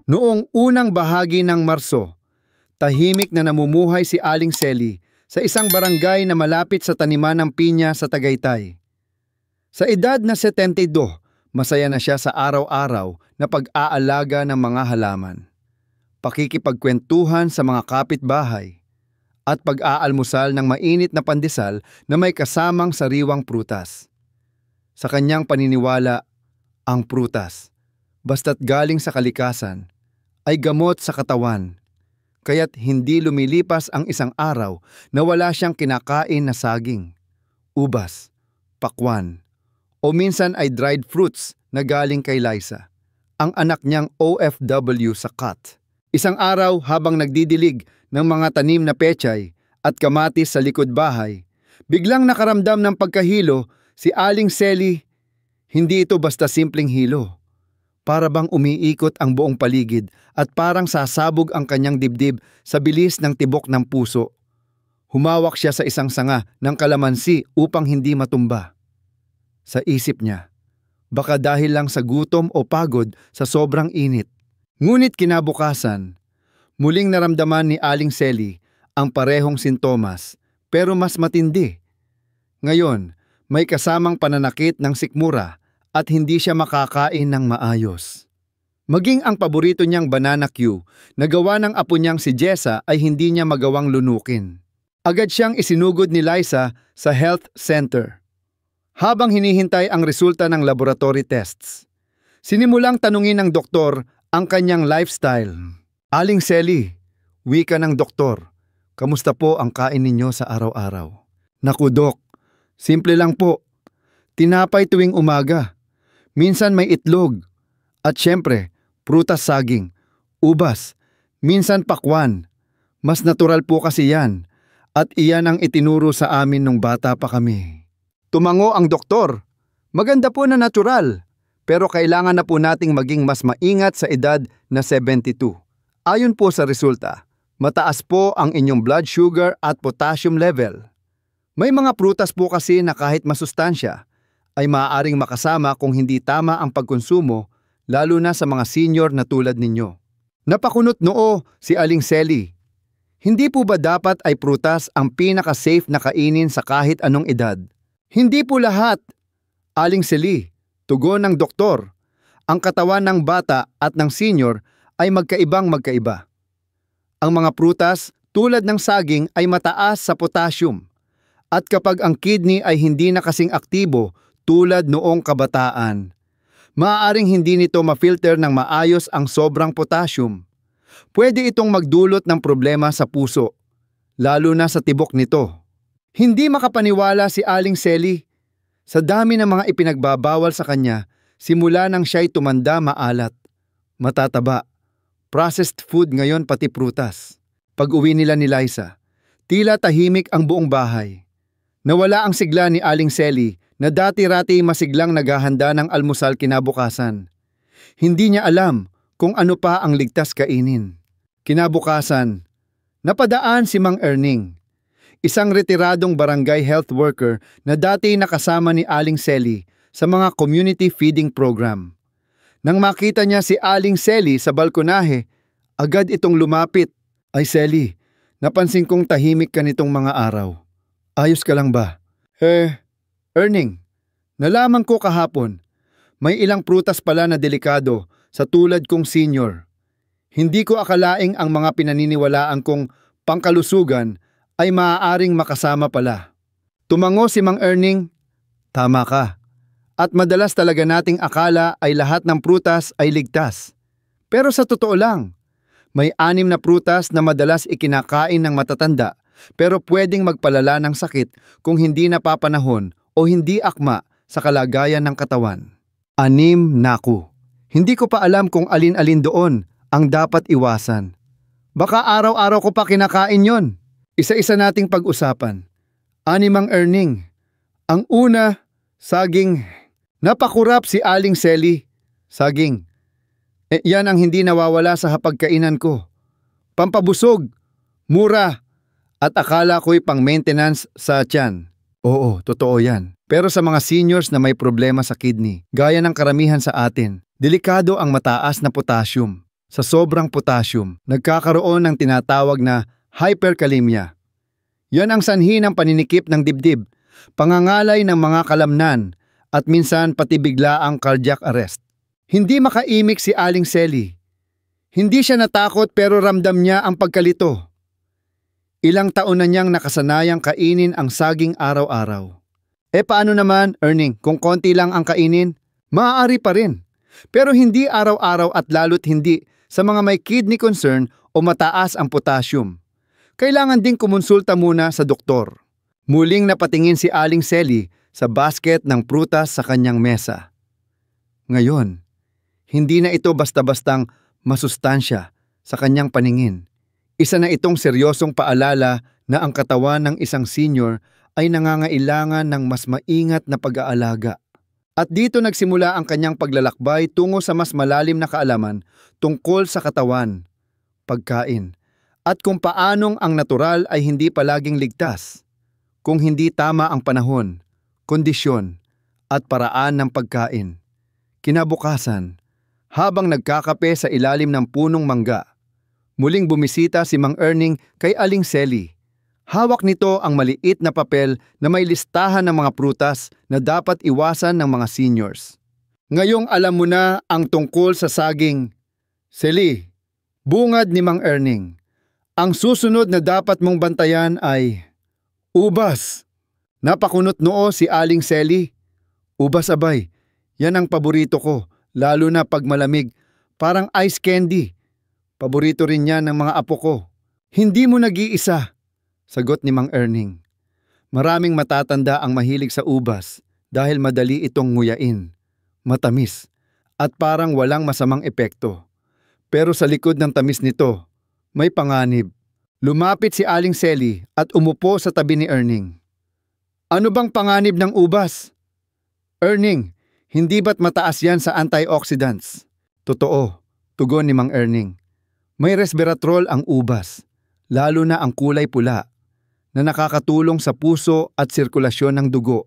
Noong unang bahagi ng Marso, tahimik na namumuhay si Aling Selly sa isang barangay na malapit sa taniman ng pinya sa Tagaytay. Sa edad na 72, masaya na siya sa araw-araw na pag-aalaga ng mga halaman, pakikipagkwentuhan sa mga kapitbahay, at pag-aalmusal ng mainit na pandesal na may kasamang sariwang prutas. Sa kanyang paniniwala, ang prutas, basta't galing sa kalikasan, ay gamot sa katawan, kaya't hindi lumilipas ang isang araw na wala siyang kinakain na saging, ubas, pakwan, o minsan ay dried fruits na galing kay Liza, ang anak niyang OFW sa Cat. Isang araw habang nagdidilig ng mga tanim na pechay at kamatis sa likod bahay, biglang nakaramdam ng pagkahilo si Aling Selly. Hindi ito basta simpleng hilo. Para bang umiikot ang buong paligid at parang sasabog ang kanyang dibdib sa bilis ng tibok ng puso. Humawak siya sa isang sanga ng kalamansi upang hindi matumba. Sa isip niya, baka dahil lang sa gutom o pagod sa sobrang init. Ngunit kinabukasan, muling naramdaman ni Aling Selly ang parehong sintomas pero mas matindi. Ngayon, may kasamang pananakit ng sikmura at hindi siya makakain ng maayos. Maging ang paborito niyang banana Q na gawa ng apo niyang si Jessa ay hindi niya magawang lunukin. Agad siyang isinugod ni Liza sa health center. Habang hinihintay ang resulta ng laboratory tests, sinimulang tanungin ng doktor ang kanyang lifestyle. Aling Selly, wika ng doktor, kamusta po ang kain ninyo sa araw-araw? Naku dok, simple lang po. Tinapay tuwing umaga. Minsan may itlog. At syempre, prutas saging, ubas, minsan pakwan. Mas natural po kasi yan. At iyan ang itinuro sa amin nung bata pa kami. Tumango ang doktor. Maganda po na natural. Pero kailangan na po nating maging mas maingat sa edad na 72. Ayon po sa resulta, mataas po ang inyong blood sugar at potassium level. May mga prutas po kasi na kahit masustansya, ay maaaring makasama kung hindi tama ang pagkonsumo, lalo na sa mga senior na tulad ninyo. Napakunot noo si Aling Selly. Hindi po ba dapat ay prutas ang pinaka-safe na kainin sa kahit anong edad? Hindi po lahat. Aling Selly, tugon ng doktor. Ang katawan ng bata at ng senior ay magkaibang-magkaiba. Ang mga prutas tulad ng saging ay mataas sa potassium. At kapag ang kidney ay hindi na kasing aktibo tulad noong kabataan, maaaring hindi nito ma-filter ng maayos ang sobrang potassium. Pwede itong magdulot ng problema sa puso, lalo na sa tibok nito. Hindi makapaniwala si Aling Selly. Sa dami ng mga ipinagbabawal sa kanya, simula nang siya'y tumanda maalat, matataba, processed food ngayon pati prutas. Pag-uwi nila ni Liza, tila tahimik ang buong bahay. Nawala ang sigla ni Aling Selly na dati-rati masiglang naghahanda ng almusal kinabukasan. Hindi niya alam kung ano pa ang ligtas kainin. Kinabukasan, napadaan si Mang Erning, isang retiradong barangay health worker na dati nakasama ni Aling Selly sa mga community feeding program. Nang makita niya si Aling Selly sa balkonahe, agad itong lumapit. Ay Selly, napansin kong tahimik ka nitong mga araw. Ayos ka lang ba? Erning, nalaman ko kahapon, may ilang prutas pala na delikado sa tulad kong senior. Hindi ko akalaing ang mga pinaniniwalaan kong pangkalusugan ay maaaring makasama pala. Tumango si Mang Erning, tama ka. At madalas talaga nating akala ay lahat ng prutas ay ligtas. Pero sa totoo lang, may 6 na prutas na madalas ikinakain ng matatanda pero pwedeng magpalala ng sakit kung hindi napapanahon o hindi akma sa kalagayan ng katawan. 6 naku. Hindi ko pa alam kung alin-alin doon ang dapat iwasan. Baka araw-araw ko pa kinakain yon. Isa-isa nating pag-usapan. 6 Mang Erning. Ang una, saging. Napakurap si Aling Selly. Saging. Yan ang hindi nawawala sa hapagkainan ko. Pampabusog, mura, at akala ko'y pang-maintenance sa tiyan. Oo, totoo yan. Pero sa mga seniors na may problema sa kidney, gaya ng karamihan sa atin, delikado ang mataas na potassium. Sa sobrang potassium, nagkakaroon ng tinatawag na hyperkalemia. Yan ang sanhi ng paninikip ng dibdib, pangangalay ng mga kalamnan, at minsan pati biglaang cardiac arrest. Hindi makaimik si Aling Selly. Hindi siya natakot pero ramdam niya ang pagkalito. Ilang taon na niyang nakasanayang kainin ang saging araw-araw. Paano naman, Erning, kung konti lang ang kainin? Maaari pa rin. Pero hindi araw-araw at lalo't hindi sa mga may kidney concern o mataas ang potassium. Kailangan ding kumonsulta muna sa doktor. Muling napatingin si Aling Selly sa basket ng prutas sa kanyang mesa. Ngayon, hindi na ito basta-bastang masustansya sa kanyang paningin. Isa na itong seryosong paalala na ang katawan ng isang senior ay nangangailangan ng mas maingat na pag-aalaga. At dito nagsimula ang kanyang paglalakbay tungo sa mas malalim na kaalaman tungkol sa katawan, pagkain, at kung paanong ang natural ay hindi palaging ligtas. Kung hindi tama ang panahon, kondisyon, at paraan ng pagkain. Kinabukasan, habang nagkakape sa ilalim ng punong mangga, muling bumisita si Mang Erning kay Aling Selly. Hawak nito ang maliit na papel na may listahan ng mga prutas na dapat iwasan ng mga seniors. Ngayong alam mo na ang tungkol sa saging. Selly, bungad ni Mang Erning, ang susunod na dapat mong bantayan ay ubas. Napakunot noo si Aling Selly. Ubas abay, yan ang paborito ko, lalo na pag malamig, parang ice candy. Paborito rin yan ng mga apo ko. Hindi mo nag-iisa, sagot ni Mang Erning. Maraming matatanda ang mahilig sa ubas dahil madali itong nguyain, matamis, at parang walang masamang epekto. Pero sa likod ng tamis nito, may panganib. Lumapit si Aling Selly at umupo sa tabi ni Erning. Ano bang panganib ng ubas? Erning, hindi ba't mataas yan sa antioxidants? Totoo, tugon ni Mang Erning. May resveratrol ang ubas, lalo na ang kulay pula, na nakakatulong sa puso at sirkulasyon ng dugo.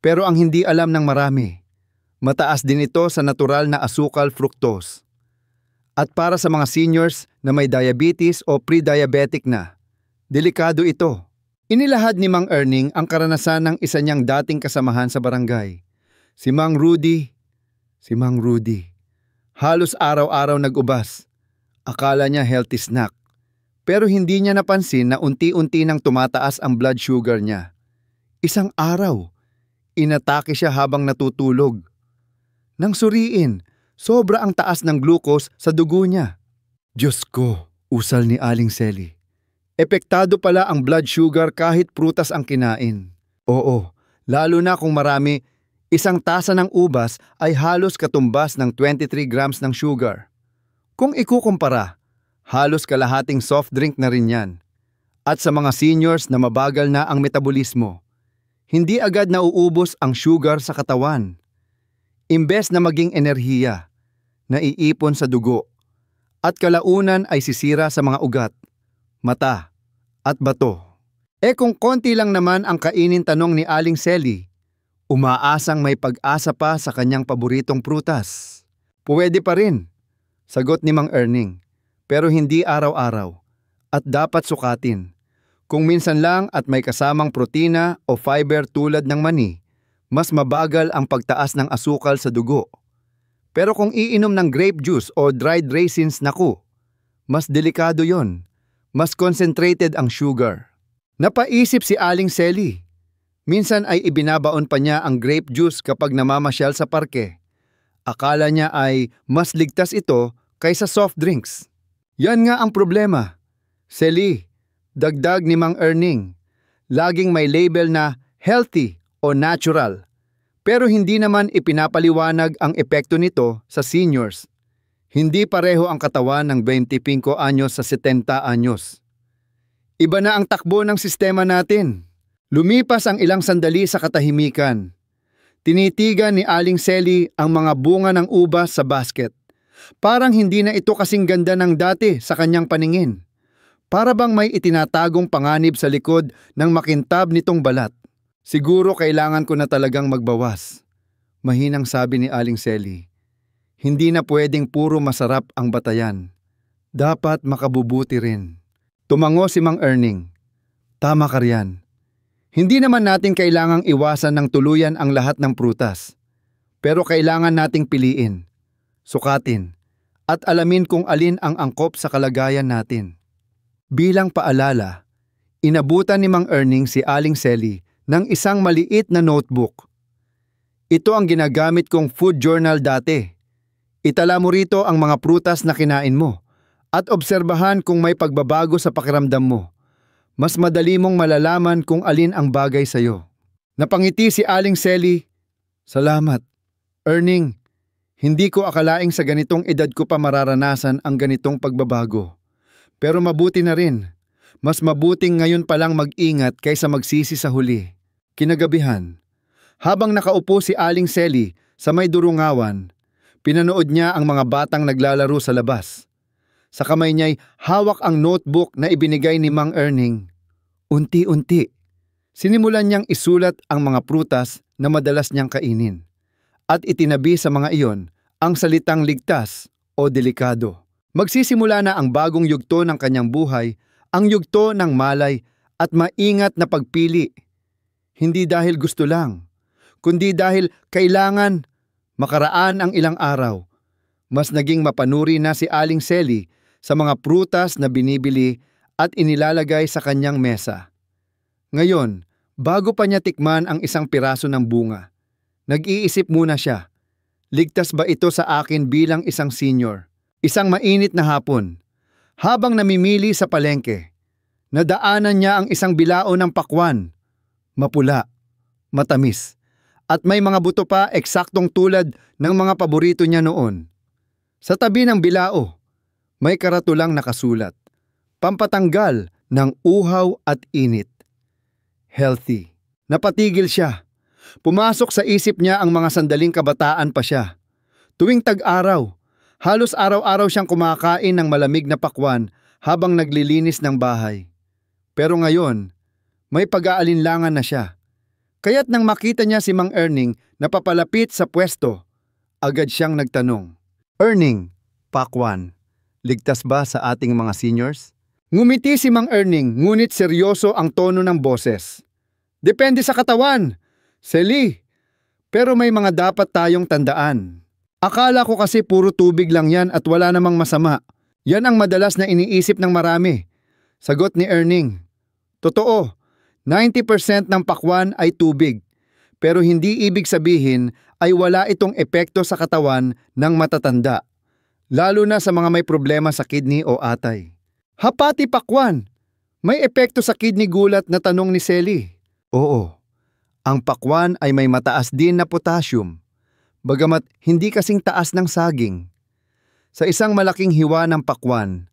Pero ang hindi alam ng marami, mataas din ito sa natural na asukal fructose. At para sa mga seniors na may diabetes o pre-diabetic na, delikado ito. Inilahad ni Mang Erning ang karanasan ng isa niyang dating kasamahan sa barangay. Si Mang Rudy. Halos araw-araw nag-ubas. Akala niya healthy snack. Pero hindi niya napansin na unti-unti nang tumataas ang blood sugar niya. Isang araw, inatake siya habang natutulog. Nang suriin, sobra ang taas ng glucose sa dugo niya. Diyos ko, usal ni Aling Selly. Epektado pala ang blood sugar kahit prutas ang kinain. Oo, lalo na kung marami, isang tasa ng ubas ay halos katumbas ng 23 grams ng sugar. Kung ikukumpara, halos kalahating soft drink na rin yan. At sa mga seniors na mabagal na ang metabolismo, hindi agad nauubos ang sugar sa katawan. Imbes na maging enerhiya, naiipon sa dugo, at kalaunan ay sisira sa mga ugat, mata, at bato. Kung konti lang naman ang kainin, tanong ni Aling Selly, umaasang may pag-asa pa sa kanyang paboritong prutas. Pwede pa rin, sagot ni Mang Erning, pero hindi araw-araw at dapat sukatin. Kung minsan lang at may kasamang protina o fiber tulad ng mani, mas mabagal ang pagtaas ng asukal sa dugo. Pero kung iinom ng grape juice o dried raisins, naku, mas delikado yon. Mas concentrated ang sugar. Napaisip si Aling Selly. Minsan ay ibinabaon pa niya ang grape juice kapag namamasyal sa parke. Akala niya ay mas ligtas ito kaysa soft drinks. Yan nga ang problema. Selly, dagdag ni Mang Erning, laging may label na healthy o natural. Pero hindi naman ipinapaliwanag ang epekto nito sa seniors. Hindi pareho ang katawan ng 25 anyos sa 70 anyos. Iba na ang takbo ng sistema natin. Lumipas ang ilang sandali sa katahimikan. Tinitigan ni Aling Selly ang mga bunga ng ubas sa basket. Parang hindi na ito kasing ganda ng dati sa kanyang paningin. Para bang may itinatagong panganib sa likod ng makintab nitong balat. Siguro kailangan ko na talagang magbawas. Mahinang sabi ni Aling Selly. Hindi na pwedeng puro masarap ang batayan. Dapat makabubuti rin. Tumango si Mang Erning. Tama ka riyan. Hindi naman natin kailangang iwasan ng tuluyan ang lahat ng prutas. Pero kailangan nating piliin, sukatin, at alamin kung alin ang angkop sa kalagayan natin. Bilang paalala, inabutan ni Mang Erning si Aling Selly ng isang maliit na notebook. Ito ang ginagamit kong food journal dati. Itala mo rito ang mga prutas na kinain mo at obserbahan kung may pagbabago sa pakiramdam mo. Mas madali mong malalaman kung alin ang bagay sa'yo. Napangiti si Aling Selly. Salamat. Erning, hindi ko akalaing sa ganitong edad ko pa mararanasan ang ganitong pagbabago. Pero mabuti na rin. Mas mabuting ngayon palang mag-ingat kaysa magsisi sa huli. Kinagabihan, habang nakaupo si Aling Selly sa may durungawan, pinanood niya ang mga batang naglalaro sa labas. Sa kamay niya'y hawak ang notebook na ibinigay ni Mang Erning. Unti-unti, sinimulan niyang isulat ang mga prutas na madalas niyang kainin. At itinabi sa mga iyon ang salitang ligtas o delikado. Magsisimula na ang bagong yugto ng kanyang buhay, ang yugto ng malay at maingat na pagpili. Hindi dahil gusto lang, kundi dahil kailangan. Makaraan ang ilang araw, mas naging mapanuri na si Aling Selly sa mga prutas na binibili at inilalagay sa kanyang mesa. Ngayon, bago pa niya tikman ang isang piraso ng bunga, nag-iisip muna siya, ligtas ba ito sa akin bilang isang senior? Isang mainit na hapon, habang namimili sa palengke, nadaanan niya ang isang bilao ng pakwan, mapula, matamis, at may mga buto pa eksaktong tulad ng mga paborito niya noon. Sa tabi ng bilao, may karatulang nakasulat, pampatanggal ng uhaw at init. Healthy. Napatigil siya. Pumasok sa isip niya ang mga sandaling kabataan pa siya. Tuwing tag-araw, halos araw-araw siyang kumakain ng malamig na pakwan habang naglilinis ng bahay. Pero ngayon, may pag-aalinlangan na siya. Kaya't nang makita niya si Mang Erning na papalapit sa pwesto, agad siyang nagtanong, Erning, pakwan, ligtas ba sa ating mga seniors? Ngumiti si Mang Erning ngunit seryoso ang tono ng boses. Depende sa katawan, Selly, pero may mga dapat tayong tandaan. Akala ko kasi puro tubig lang yan at wala namang masama. Yan ang madalas na iniisip ng marami. Sagot ni Erning. Totoo. 90% ng pakwan ay tubig, pero hindi ibig sabihin ay wala itong epekto sa katawan ng matatanda, lalo na sa mga may problema sa kidney o atay. Hapati pakwan, may epekto sa kidney gulat na tanong ni Selly. Oo, ang pakwan ay may mataas din na potassium, bagamat hindi kasing taas ng saging. Sa isang malaking hiwa ng pakwan,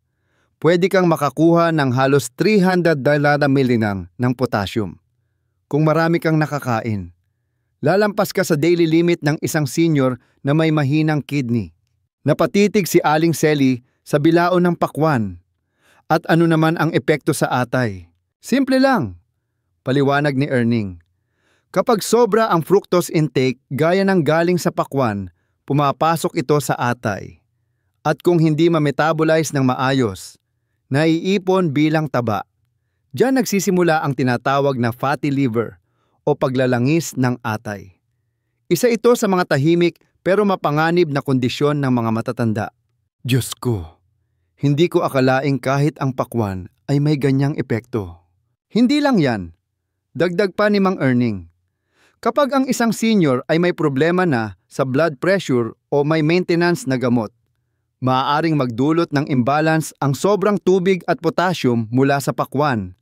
pwede kang makakuha ng halos 300 mg ng potassium. Kung marami kang nakakain, lalampas ka sa daily limit ng isang senior na may mahinang kidney. Napatitig si Aling Selly sa bilao ng pakwan. At ano naman ang epekto sa atay? Simple lang, paliwanag ni Erning. Kapag sobra ang fructose intake gaya ng galing sa pakwan, pumapasok ito sa atay. At kung hindi ma-metabolize ng maayos, naiipon bilang taba. Diyan nagsisimula ang tinatawag na fatty liver o paglalangis ng atay. Isa ito sa mga tahimik pero mapanganib na kondisyon ng mga matatanda. Diyos ko, hindi ko akalaing kahit ang pakwan ay may ganyang epekto. Hindi lang yan. Dagdag pa ni Mang Erning. Kapag ang isang senior ay may problema na sa blood pressure o may maintenance na gamot, maaaring magdulot ng imbalance ang sobrang tubig at potassium mula sa pakwan.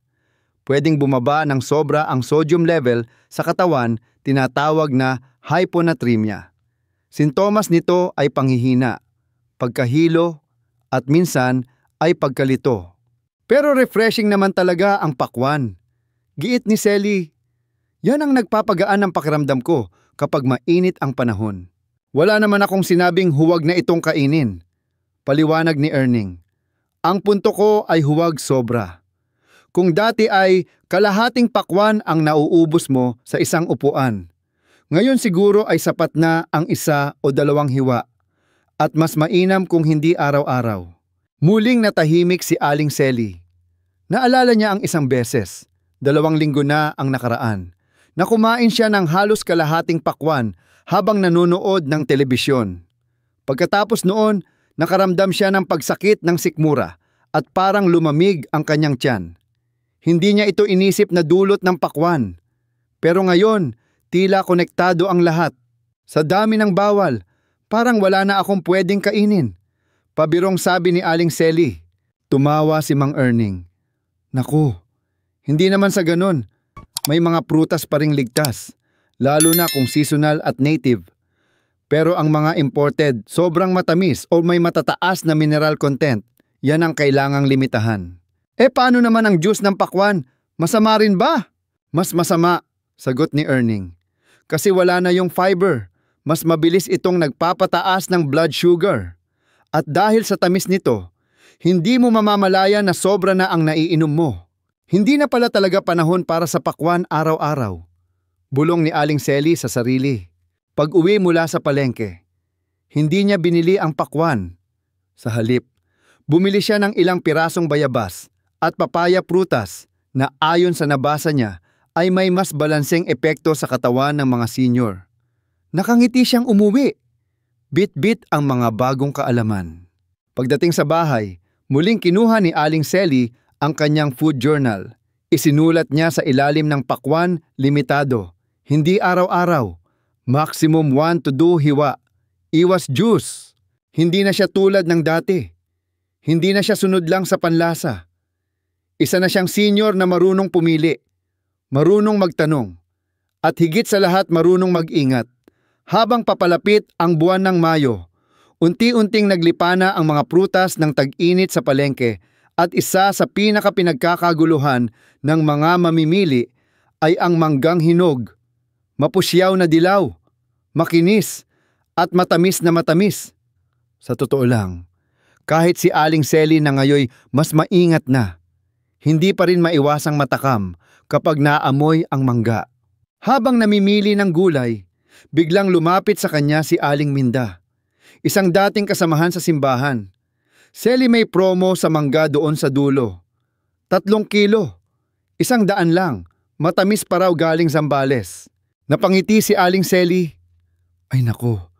Pwedeng bumaba ng sobra ang sodium level sa katawan, tinatawag na hyponatremia. Sintomas nito ay panghihina, pagkahilo, at minsan ay pagkalito. Pero refreshing naman talaga ang pakwan. Giit ni Selly, yan ang nagpapagaan ng pakiramdam ko kapag mainit ang panahon. Wala naman akong sinabing huwag na itong kainin. Paliwanag ni Erning. Ang punto ko ay huwag sobra. Kung dati ay kalahating pakwan ang nauubos mo sa isang upuan, ngayon siguro ay sapat na ang 1 o 2 hiwa. At mas mainam kung hindi araw-araw. Muling natahimik si Aling Selly. Naalala niya ang isang beses, 2 linggo na ang nakaraan, na kumain siya ng halos kalahating pakwan habang nanonood ng telebisyon. Pagkatapos noon, nakaramdam siya ng pagsakit ng sikmura at parang lumamig ang kanyang tiyan. Hindi niya ito inisip na dulot ng pakwan. Pero ngayon, tila konektado ang lahat. Sa dami ng bawal, parang wala na akong pwedeng kainin. Pabirong sabi ni Aling Selly. Tumawa si Mang Erning. Naku, hindi naman sa ganon. May mga prutas pa ring ligtas, lalo na kung seasonal at native. Pero ang mga imported, sobrang matamis o may matataas na mineral content, yan ang kailangang limitahan. Paano naman ang juice ng pakwan? Masama rin ba? Mas masama, sagot ni Erning. Kasi wala na yung fiber. Mas mabilis itong nagpapataas ng blood sugar. At dahil sa tamis nito, hindi mo mamamalayan na sobra na ang naiinom mo. Hindi na pala talaga panahon para sa pakwan araw-araw. Bulong ni Aling Selly sa sarili. Pag-uwi mula sa palengke, hindi niya binili ang pakwan. Sa halip, bumili siya ng ilang pirasong bayabas at papaya prutas na ayon sa nabasa niya ay may mas balanseng epekto sa katawan ng mga senior. Nakangiti siyang umuwi. Bit-bit ang mga bagong kaalaman. Pagdating sa bahay, muling kinuha ni Aling Selly ang kanyang food journal. Isinulat niya sa ilalim ng pakwan, limitado. Hindi araw-araw. Maximum 1 to 2 hiwa. Iwas juice. Hindi na siya tulad ng dati. Hindi na siya sunod lang sa panlasa. Isa na siyang senior na marunong pumili. Marunong magtanong. At higit sa lahat marunong mag-ingat. Habang papalapit ang buwan ng Mayo, unti-unting naglipana ang mga prutas ng tag-init sa palengke at isa sa pinakapinagkakaguluhan ng mga mamimili ay ang manggang hinog. Mapusyaw na dilaw, makinis at matamis na matamis. Sa totoo lang, kahit si Aling Selly na ngayoy mas maingat na, hindi pa rin maiwasang matakam kapag naamoy ang mangga. Habang namimili ng gulay, biglang lumapit sa kanya si Aling Minda, isang dating kasamahan sa simbahan. Selly, may promo sa mangga doon sa dulo. 3 kilo. 100 lang. Matamis pa raw galing Zambales. Napangiti si Aling Selly. Ay nako,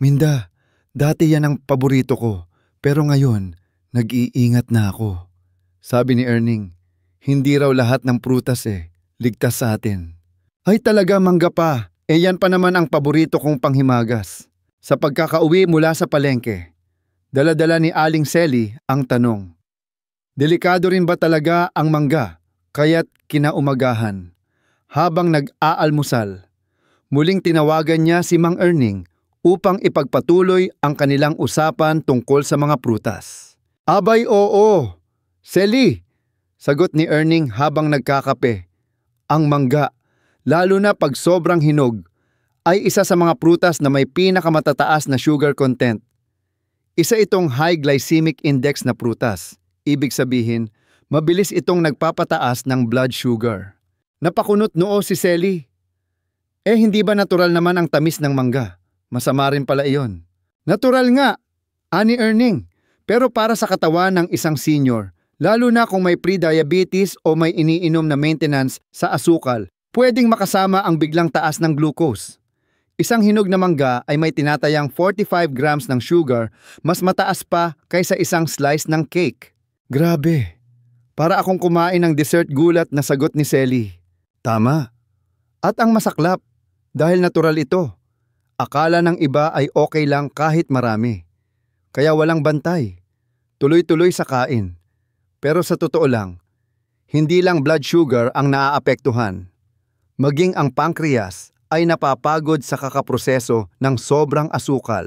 Minda, dati yan ang paborito ko. Pero ngayon, nag-iingat na ako. Sabi ni Erning, hindi raw lahat ng prutas ligtas sa atin. Ay talaga, mangga pa. Yan pa naman ang paborito kong panghimagas. Sa pagkakauwi mula sa palengke, dala-dala ni Aling Selly ang tanong. Delikado rin ba talaga ang mangga? Kaya't kinaumagahan. Habang nag-aalmusal, muling tinawagan niya si Mang Erning upang ipagpatuloy ang kanilang usapan tungkol sa mga prutas. Abay oo, Selly, sagot ni Erning habang nagkakape. Ang mangga, lalo na pag sobrang hinog, ay isa sa mga prutas na may pinakamatataas na sugar content. Isa itong high glycemic index na prutas. Ibig sabihin, mabilis itong nagpapataas ng blood sugar. Napakunot noo si Selly. Hindi ba natural naman ang tamis ng mangga? Masama rin pala iyon. Natural nga, ani Erning. Pero para sa katawan ng isang senior, lalo na kung may pre-diabetes o may iniinom na maintenance sa asukal, pwedeng makasama ang biglang taas ng glucose. Isang hinog na mangga ay may tinatayang 45 grams ng sugar, mas mataas pa kaysa isang slice ng cake. Grabe, para akong kumain ng dessert gulat na sagot ni Selly. Tama. At ang masaklap, dahil natural ito. Akala ng iba ay okay lang kahit marami. Kaya walang bantay. Tuloy-tuloy sa kain. Pero sa totoo lang, hindi lang blood sugar ang naaapektuhan. Maging ang pancreas ay napapagod sa kakaproseso ng sobrang asukal.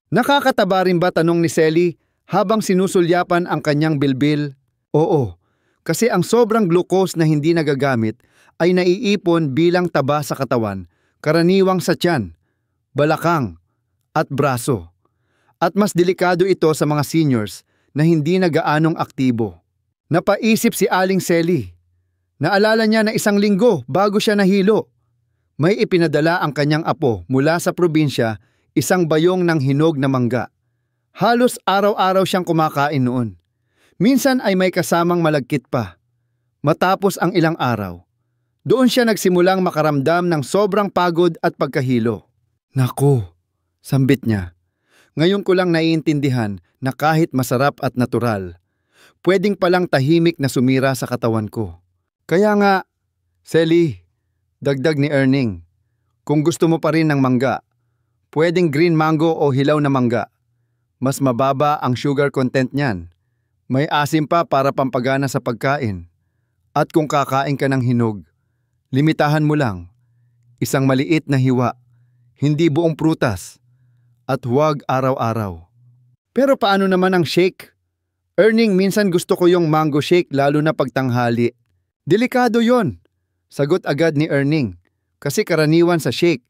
Nakakataba rin ba, tanong ni Selly habang sinusulyapan ang kanyang bilbil? Oo, kasi ang sobrang glucose na hindi nagagamit ay naiipon bilang taba sa katawan, karaniwang sa tiyan, balakang at braso. At mas delikado ito sa mga seniors na hindi na gaanong aktibo. Napaisip si Aling Selly. Naalala niya na 1 linggo bago siya nahilo. May ipinadala ang kanyang apo mula sa probinsya, 1 bayong ng hinog na mangga. Halos araw-araw siyang kumakain noon. Minsan ay may kasamang malagkit pa. Matapos ang ilang araw, doon siya nagsimulang makaramdam ng sobrang pagod at pagkahilo. Naku, sambit niya. Ngayon ko lang naiintindihan na kahit masarap at natural, pwedeng palang tahimik na sumira sa katawan ko. Kaya nga, Selly, dagdag ni Erning, kung gusto mo pa rin ng mangga, pwedeng green mango o hilaw na mangga. Mas mababa ang sugar content niyan. May asim pa para pampagana sa pagkain. At kung kakain ka ng hinog, limitahan mo lang. Isang maliit na hiwa, hindi buong prutas. At huwag araw-araw. Pero paano naman ang shake? Erning, minsan gusto ko yung mango shake lalo na pagtanghali. Delikado yon, sagot agad ni Erning. Kasi karaniwan sa shake,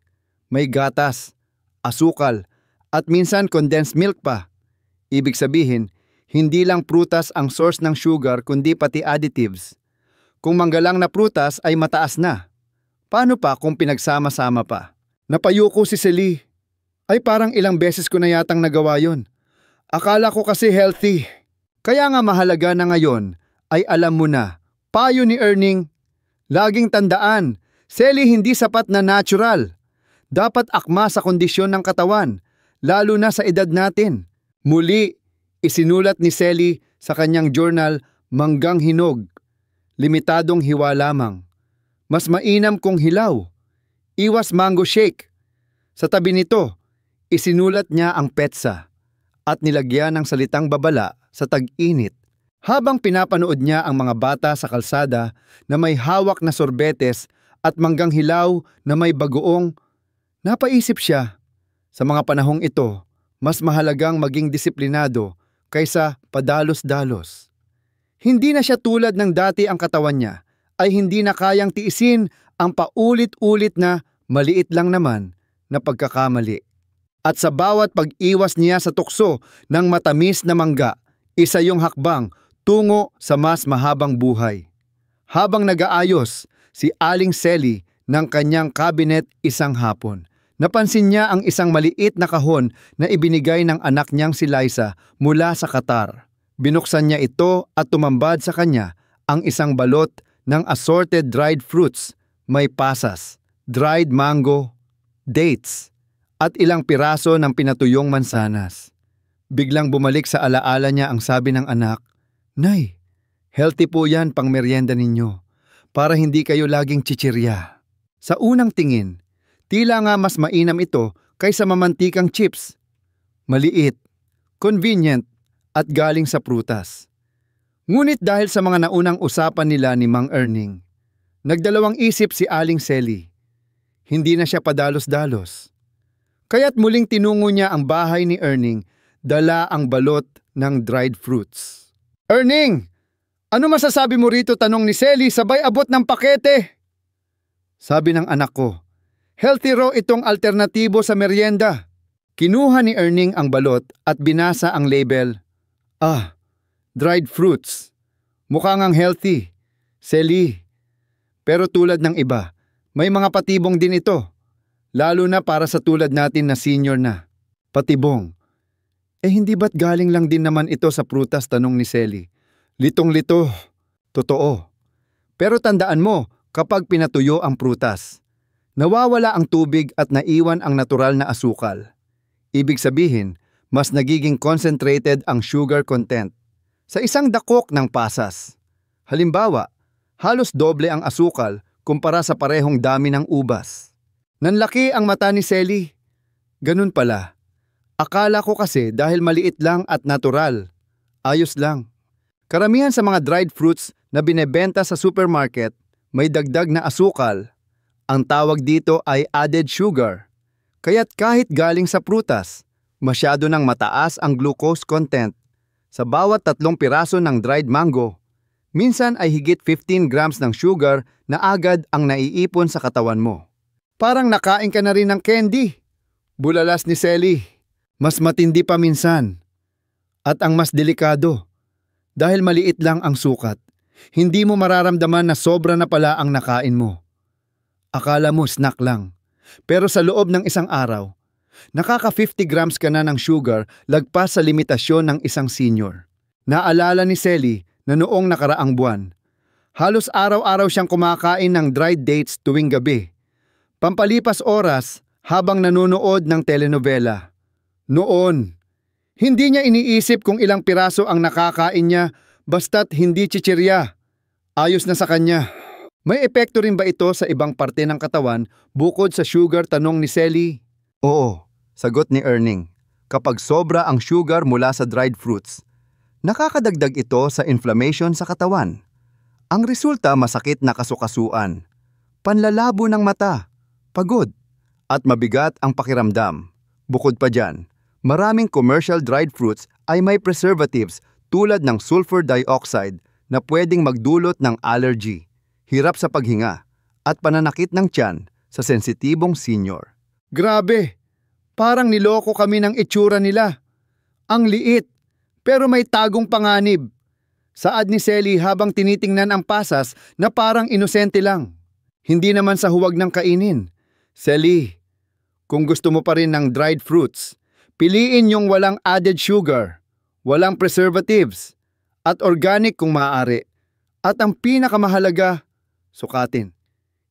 may gatas, asukal, at minsan condensed milk pa. Ibig sabihin, hindi lang prutas ang source ng sugar kundi pati additives. Kung manggalang na prutas ay mataas na. Paano pa kung pinagsama-sama pa? Napayuko si Selly. Ay parang ilang beses ko na yatang nagawa yon. Akala ko kasi healthy. Kaya nga mahalaga na ngayon ay alam mo na. Payo ni Erning, laging tandaan, Selly hindi sapat na natural. Dapat akma sa kondisyon ng katawan, lalo na sa edad natin. Muli, isinulat ni Selly sa kanyang journal, Manggang Hinog. Limitadong hiwa lamang. Mas mainam kung hilaw. Iwas mango shake. Sa tabi nito, isinulat niya ang petsa at nilagyan ng salitang babala sa tag-init. Habang pinapanood niya ang mga bata sa kalsada na may hawak na sorbetes at manggang hilaw na may bagoong, napaisip siya, sa mga panahong ito, mas mahalagang maging disiplinado kaysa padalos-dalos. Hindi na siya tulad ng dati ang katawan niya, ay hindi na kayang tiisin ang paulit-ulit na maliit lang naman na pagkakamali. At sa bawat pag-iwas niya sa tukso ng matamis na mangga, isa yung hakbang tungo sa mas mahabang buhay. Habang nag-aayos si Aling Selly ng kanyang cabinet isang hapon, napansin niya ang isang maliit na kahon na ibinigay ng anak niyang si Liza mula sa Qatar. Binuksan niya ito at tumambad sa kanya ang isang balot ng assorted dried fruits, may pasas, dried mango, dates, at ilang piraso ng pinatuyong mansanas. Biglang bumalik sa alaala niya ang sabi ng anak, Nay, healthy po yan pang merienda ninyo, para hindi kayo laging chichirya. Sa unang tingin, tila nga mas mainam ito kaysa mamantikang chips. Maliit, convenient, at galing sa prutas. Ngunit dahil sa mga naunang usapan nila ni Mang Erning, nagdalawang isip si Aling Selly. Hindi na siya padalos-dalos. Kaya't muling tinungo niya ang bahay ni Erning, dala ang balot ng dried fruits. Erning, ano masasabi mo rito? Tanong ni Selly sabay abot ng pakete. Sabi ng anak ko, healthy raw itong alternatibo sa merienda. Kinuha ni Erning ang balot at binasa ang label. Dried fruits. Mukhang ang healthy. Selly. Pero tulad ng iba, may mga patibong din ito. Lalo na para sa tulad natin na senior na. Patibong. Hindi ba't galing lang din naman ito sa prutas? Tanong ni Selly. Litong-lito. Totoo. Pero tandaan mo, kapag pinatuyo ang prutas, nawawala ang tubig at naiwan ang natural na asukal. Ibig sabihin, mas nagiging concentrated ang sugar content sa isang dakok ng pasas. Halimbawa, halos doble ang asukal kumpara sa parehong dami ng ubas. Nanlaki ang mata ni Selly. Ganun pala. Akala ko kasi dahil maliit lang at natural. Ayos lang. Karamihan sa mga dried fruits na binebenta sa supermarket may dagdag na asukal. Ang tawag dito ay added sugar. Kaya't kahit galing sa prutas, masyado nang mataas ang glucose content. Sa bawat 3 piraso ng dried mango, minsan ay higit 15 grams ng sugar na agad ang naiipon sa katawan mo. Parang nakain ka na rin ng candy. Bulalas ni Selly. Mas matindi pa minsan. At ang mas delikado, dahil maliit lang ang sukat, hindi mo mararamdaman na sobra na pala ang nakain mo. Akala mo snack lang. Pero sa loob ng isang araw, Nakaka 50 grams ka na ng sugar lagpas sa limitasyon ng isang senior. Naalala ni Sally na noong nakaraang buwan, halos araw-araw siyang kumakain ng dried dates tuwing gabi. Pampalipas oras habang nanonood ng telenovela. Noon, hindi niya iniisip kung ilang piraso ang nakakain niya basta't hindi chichirya. Ayos na sa kanya. May epekto rin ba ito sa ibang parte ng katawan bukod sa sugar, tanong ni Sally? Oo, sagot ni Erning. Kapag sobra ang sugar mula sa dried fruits, nakakadagdag ito sa inflammation sa katawan. Ang resulta, masakit na kasukasuan, panlalabo ng mata, pagod, at mabigat ang pakiramdam. Bukod pa dyan, maraming commercial dried fruits ay may preservatives tulad ng sulfur dioxide na pwedeng magdulot ng allergy, hirap sa paghinga, at pananakit ng tiyan sa sensitibong senior. Grabe! Parang niloko kami ng itsura nila. Ang liit, pero may tagong panganib. Saad ni Sally habang tinitingnan ang pasas na parang inosente lang. Hindi naman sa huwag ng kainin. Sally, kung gusto mo pa rin ng dried fruits, piliin yung walang added sugar, walang preservatives, at organic kung maaari. At ang pinakamahalaga, sukatin.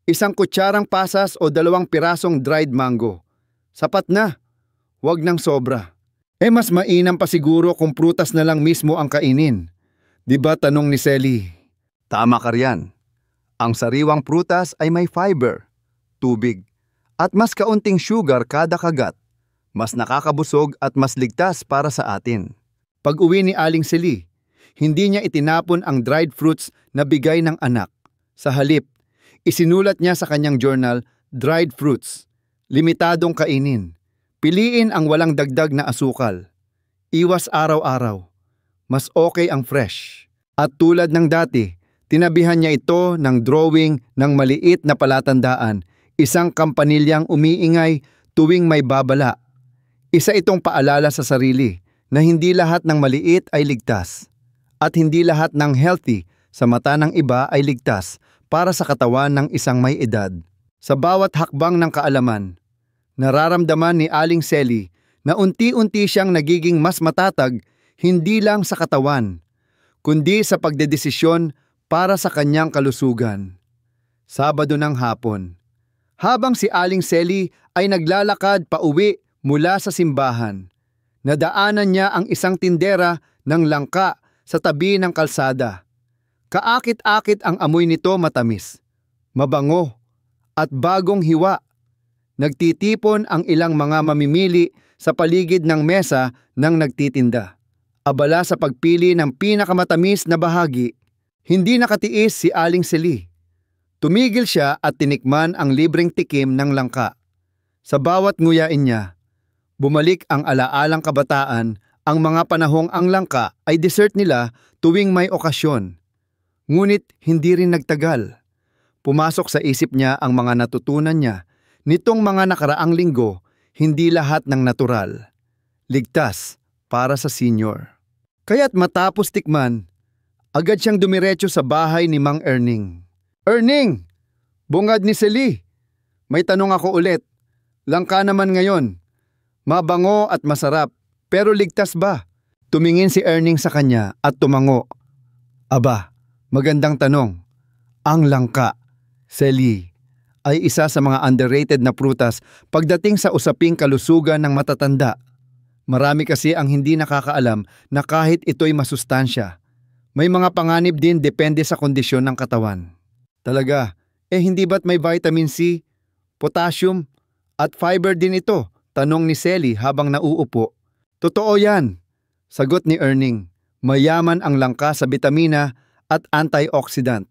1 kutsarang pasas o 2 pirasong dried mango. Sapat na, wag nang sobra. Mas mainam pa siguro kung prutas na lang mismo ang kainin. Diba, tanong ni Sally? Tama ka riyan. Ang sariwang prutas ay may fiber, tubig, at mas kaunting sugar kada kagat. Mas nakakabusog at mas ligtas para sa atin. Pag-uwi ni Aling Sally, hindi niya itinapon ang dried fruits na bigay ng anak. Sa halip, isinulat niya sa kanyang journal, dried fruits. Limitadong kainin. Piliin ang walang dagdag na asukal. Iwas araw-araw. Mas okay ang fresh. At tulad ng dati, tinabihan niya ito ng drawing ng maliit na palatandaan, isang kampanilyang umiingay tuwing may babala. Isa itong paalala sa sarili na hindi lahat ng maliit ay ligtas. At hindi lahat ng healthy sa mata ng iba ay ligtas para sa katawan ng isang may edad. Sa bawat hakbang ng kaalaman, nararamdaman ni Aling Sally na unti-unti siyang nagiging mas matatag hindi lang sa katawan, kundi sa pagdedesisyon para sa kanyang kalusugan. Sabado ng hapon, habang si Aling Sally ay naglalakad pauwi mula sa simbahan, nadaanan niya ang isang tindera ng langka sa tabi ng kalsada. Kaakit-akit ang amoy nito, matamis, mabango, at bagong hiwa. Nagtitipon ang ilang mga mamimili sa paligid ng mesa ng nagtitinda. Abala sa pagpili ng pinakamatamis na bahagi, hindi nakatiis si Aling Sally. Tumigil siya at tinikman ang libreng tikim ng langka. Sa bawat nguyain niya, bumalik ang alaalang kabataan, ang mga panahong ang langka ay dessert nila tuwing may okasyon. Ngunit hindi rin nagtagal. Pumasok sa isip niya ang mga natutunan niya nitong mga nakaraang linggo, hindi lahat ng natural. Ligtas para sa senior. Kaya't matapos tikman, agad siyang dumiretso sa bahay ni Mang Erning. Erning! Bungad ni Sally. May tanong ako ulit. Langka naman ngayon. Mabango at masarap, pero ligtas ba? Tumingin si Erning sa kanya at tumango. Aba, magandang tanong. Ang langka, Sally, ay isa sa mga underrated na prutas pagdating sa usaping kalusugan ng matatanda. Marami kasi ang hindi nakakaalam na kahit ito'y masustansya, may mga panganib din depende sa kondisyon ng katawan. Talaga, hindi ba't may vitamin C, potassium, at fiber din ito? Tanong ni Sally habang nauupo. Totoo yan, sagot ni Erning. Mayaman ang langka sa bitamina at antioxidant.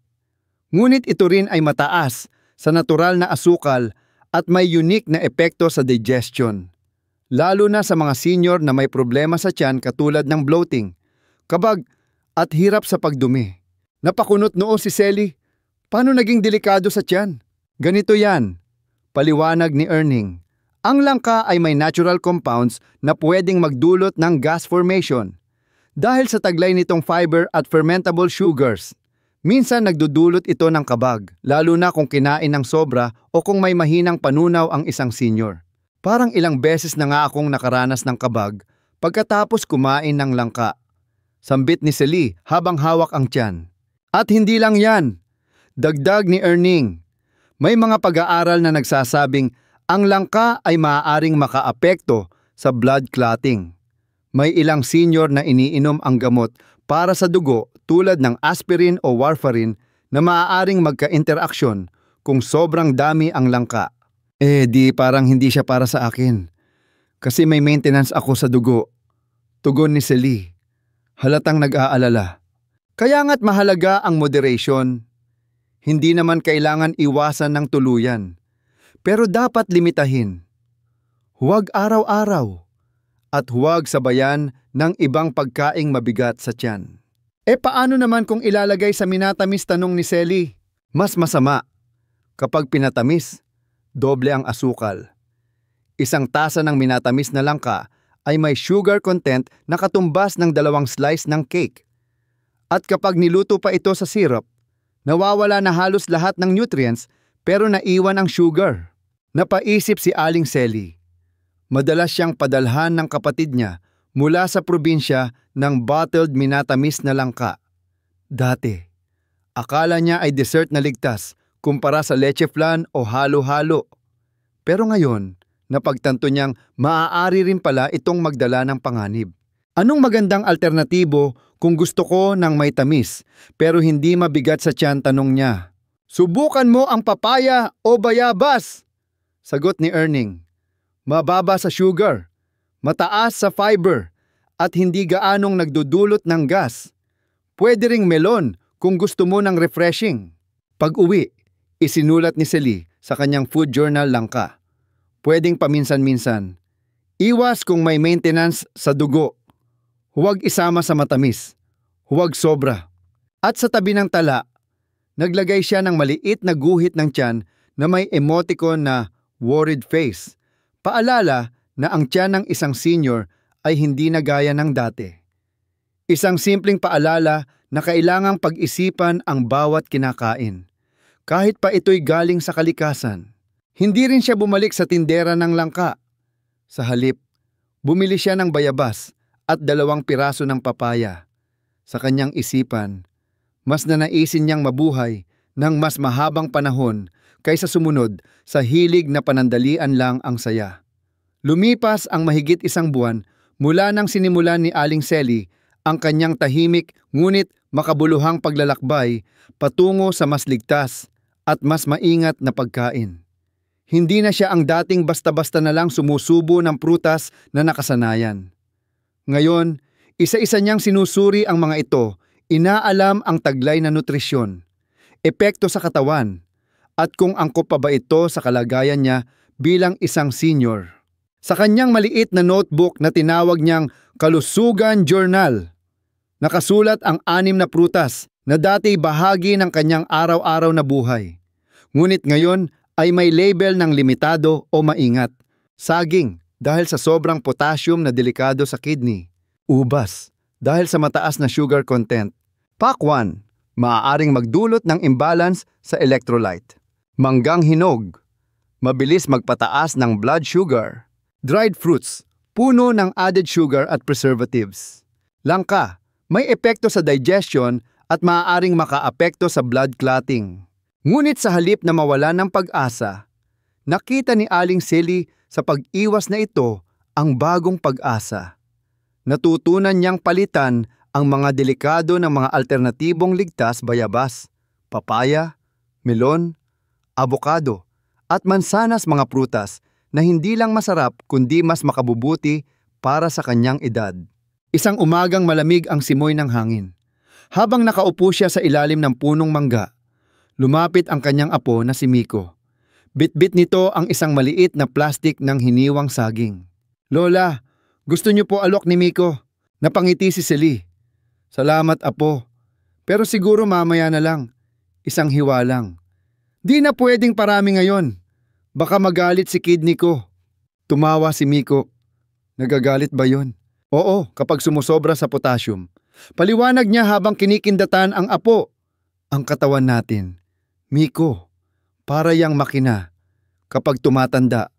Ngunit ito rin ay mataas sa natural na asukal at may unique na epekto sa digestion. Lalo na sa mga senior na may problema sa tiyan katulad ng bloating, kabag at hirap sa pagdumi. Napakunot noo si Sally. Paano naging delikado sa tiyan? Ganito yan, paliwanag ni Erning. Ang langka ay may natural compounds na pwedeng magdulot ng gas formation. Dahil sa taglay nitong fiber at fermentable sugars, minsan nagdudulot ito ng kabag, lalo na kung kinain ng sobra o kung may mahinang panunaw ang isang senior. Parang ilang beses na nga akong nakaranas ng kabag pagkatapos kumain ng langka. Sambit ni Celie habang hawak ang tiyan. At hindi lang yan. Dagdag ni Erning. May mga pag-aaral na nagsasabing ang langka ay maaaring makaapekto sa blood clotting. May ilang senior na iniinom ang gamot para sa dugo tulad ng aspirin o warfarin na maaaring magka-interaksyon kung sobrang dami ang langka. Di parang hindi siya para sa akin. Kasi may maintenance ako sa dugo. Tugon ni Celie. Halatang nag-aalala. Kaya nga't mahalaga ang moderation. Hindi naman kailangan iwasan ng tuluyan. Pero dapat limitahin. Huwag araw-araw. At huwag sabayan ng ibang pagkaing mabigat sa tiyan. Paano naman kung ilalagay sa minatamis, tanong ni Celie? Mas masama. Kapag pinatamis, doble ang asukal. Isang tasa ng minatamis na langka ay may sugar content na katumbas ng 2 slice ng cake. At kapag niluto pa ito sa syrup, nawawala na halos lahat ng nutrients pero naiwan ang sugar. Napaisip si Aling Celie. Madalas siyang padalhan ng kapatid niya mula sa probinsya ng bottled minatamis na langka. Dati, akala niya ay dessert na ligtas kumpara sa leche flan o halo-halo. Pero ngayon, napagtanto niyang maaari rin pala itong magdala ng panganib. Anong magandang alternatibo kung gusto ko ng may tamis pero hindi mabigat sa tiyan, tanong niya. Subukan mo ang papaya o bayabas, sagot ni Erning. Mababa sa sugar, mataas sa fiber, at hindi gaanong nagdudulot ng gas. Pwede ring melon kung gusto mo ng refreshing. Pag-uwi, isinulat ni Celie sa kanyang food journal langka. Pwedeng paminsan-minsan. Iwas kung may maintenance sa dugo. Huwag isama sa matamis. Huwag sobra. At sa tabi ng tala, naglagay siya ng maliit na guhit ng tiyan na may emoticon na worried face. Paalala na ang tiyan ng isang senior ay hindi na gaya ng dati. Isang simpleng paalala na kailangang pag-isipan ang bawat kinakain. Kahit pa ito'y galing sa kalikasan. Hindi rin siya bumalik sa tindera ng langka. Sa halip, bumili siya ng bayabas at 2 piraso ng papaya. Sa kanyang isipan, mas nanaisin niyang mabuhay ng mas mahabang panahon kaysa sumunod sa hilig na panandalian lang ang saya. Lumipas ang mahigit 1 buwan mula nang sinimulan ni Aling Celie ang kanyang tahimik ngunit makabuluhang paglalakbay patungo sa mas ligtas at mas maingat na pagkain. Hindi na siya ang dating basta-basta na lang sumusubo ng prutas na nakasanayan. Ngayon, isa-isa niyang sinusuri ang mga ito, inaalam ang taglay na nutrisyon, epekto sa katawan, at kung angkop pa ba ito sa kalagayan niya bilang isang senior. Sa kanyang maliit na notebook na tinawag niyang Kalusugan Journal, nakasulat ang 6 na prutas na dati bahagi ng kanyang araw-araw na buhay. Ngunit ngayon ay may label ng limitado o maingat. Saging dahil sa sobrang potassium na delikado sa kidney. Ubas dahil sa mataas na sugar content. Pakwan, maaaring magdulot ng imbalance sa electrolyte. Manggang hinog, mabilis magpataas ng blood sugar. Dried fruits, puno ng added sugar at preservatives. Langka, may epekto sa digestion at maaaring makaapekto sa blood clotting. Ngunit sa halip na mawala ng pag-asa, nakita ni Aling Celie sa pag-iwas na ito ang bagong pag-asa. Natutunan niyang palitan ang mga delikado ng mga alternatibong ligtas, bayabas, papaya, melon, abokado, at mansanas, mga prutas na hindi lang masarap kundi mas makabubuti para sa kanyang edad. Isang umagang malamig ang simoy ng hangin. Habang nakaupo siya sa ilalim ng punong mangga, lumapit ang kanyang apo na si Miko. Bit-bit nito ang isang maliit na plastik ng hiniwang saging. Lola, gusto niyo po alok ni Miko? Napangiti si Celie. Salamat, apo. Pero siguro mamaya na lang. Isang hiwa lang. Di na pwedeng parami ngayon. Baka magalit si kidney ko. Tumawa si Miko. Nagagalit ba yon? Oo, kapag sumusobra sa potassium. Paliwanag niya habang kinikindatan ang apo. Ang katawan natin, Miko, para yang makina. Kapag tumatanda,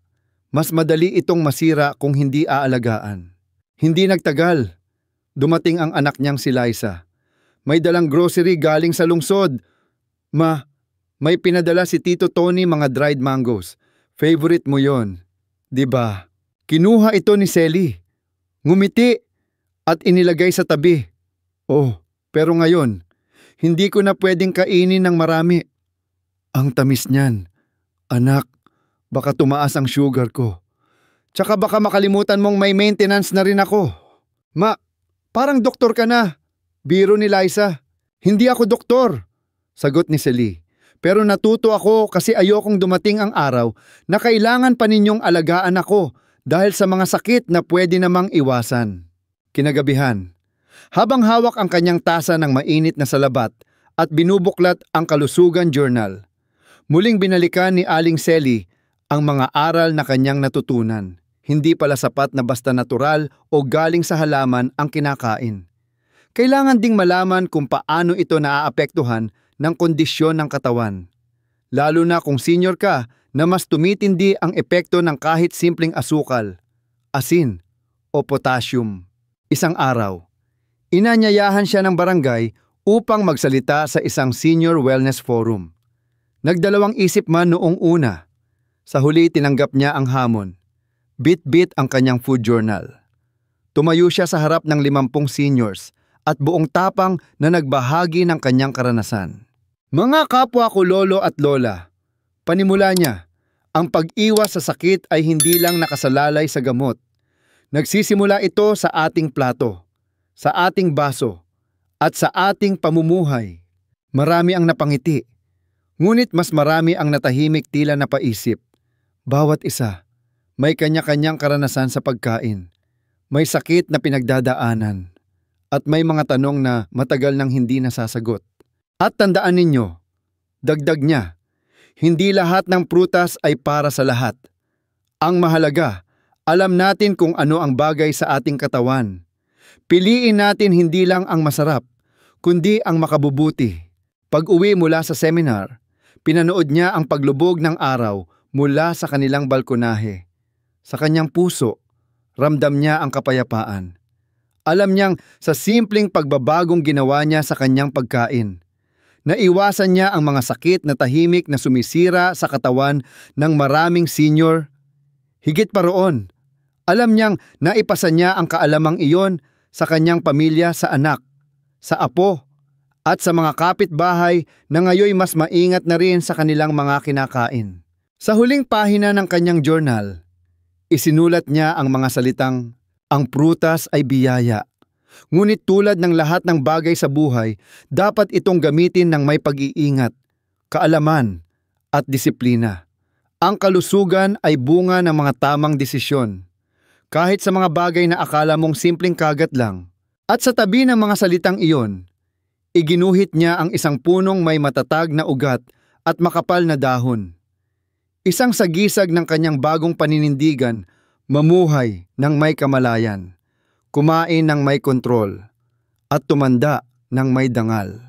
Mas madali itong masira kung hindi aalagaan. Hindi nagtagal. Dumating ang anak niyang si Liza. May dalang grocery galing sa lungsod. May pinadala si Tito Tony mga dried mangoes. Favorite mo yon, 'di ba? Kinuha ito ni Selly. Ngumiti at inilagay sa tabi. Oh, pero ngayon, hindi ko na pwedeng kainin ng marami. Ang tamis niyan. Anak, baka tumaas ang sugar ko. Tsaka baka makalimutan mong may maintenance na rin ako. Parang doktor ka na. Biro ni Liza. Hindi ako doktor, sagot ni Selly. Pero natuto ako kasi ayokong dumating ang araw na kailangan pa ninyong alagaan ako dahil sa mga sakit na pwede namang iwasan. Kinagabihan, habang hawak ang kanyang tasa ng mainit na salabat at binubuklat ang Kalusugan Journal, muling binalikan ni Aling Selly ang mga aral na kanyang natutunan. Hindi pala sapat na basta natural o galing sa halaman ang kinakain. Kailangan ding malaman kung paano ito naaapektuhan ng kondisyon ng katawan. Lalo na kung senior ka na mas tumitindi ang epekto ng kahit simpleng asukal, asin o potassium. Isang araw, inanyayahan siya ng barangay upang magsalita sa isang senior wellness forum. Nagdalawang isip man noong una. Sa huli tinanggap niya ang hamon. Bit-bit ang kanyang food journal. Tumayo siya sa harap ng 50 seniors at buong tapang na nagbahagi ng kanyang karanasan. Mga kapwa ko lolo at lola, panimula niya, ang pag-iwas sa sakit ay hindi lang nakasalalay sa gamot. Nagsisimula ito sa ating plato, sa ating baso, at sa ating pamumuhay. Marami ang napangiti, ngunit mas marami ang natahimik tila napaisip. Bawat isa, may kanya-kanyang karanasan sa pagkain. May sakit na pinagdadaanan. At may mga tanong na matagal nang hindi nasasagot. At tandaan ninyo, dagdag niya, hindi lahat ng prutas ay para sa lahat. Ang mahalaga, alam natin kung ano ang bagay sa ating katawan. Piliin natin hindi lang ang masarap, kundi ang makabubuti. Pag-uwi mula sa seminar, pinanood niya ang paglubog ng araw mula sa kanilang balkonahe. Sa kanyang puso, ramdam niya ang kapayapaan. Alam niyang sa simpleng pagbabagong ginawa niya sa kanyang pagkain, naiwasan niya ang mga sakit na tahimik na sumisira sa katawan ng maraming senior. Higit pa roon, alam niyang naipasa niya ang kaalamang iyon sa kanyang pamilya, sa anak, sa apo, at sa mga kapitbahay na ngayoy mas maingat na rin sa kanilang mga kinakain. Sa huling pahina ng kanyang journal, isinulat niya ang mga salitang, ang prutas ay biyaya. Ngunit tulad ng lahat ng bagay sa buhay, dapat itong gamitin ng may pag-iingat, kaalaman, at disiplina. Ang kalusugan ay bunga ng mga tamang desisyon. Kahit sa mga bagay na akala mong simpleng kagat lang. At sa tabi ng mga salitang iyon, iginuhit niya ang isang punong may matatag na ugat at makapal na dahon. Isang sagisag ng kanyang bagong paninindigan, mamuhay ng may kamalayan, kumain ng may kontrol, at tumanda ng may dangal.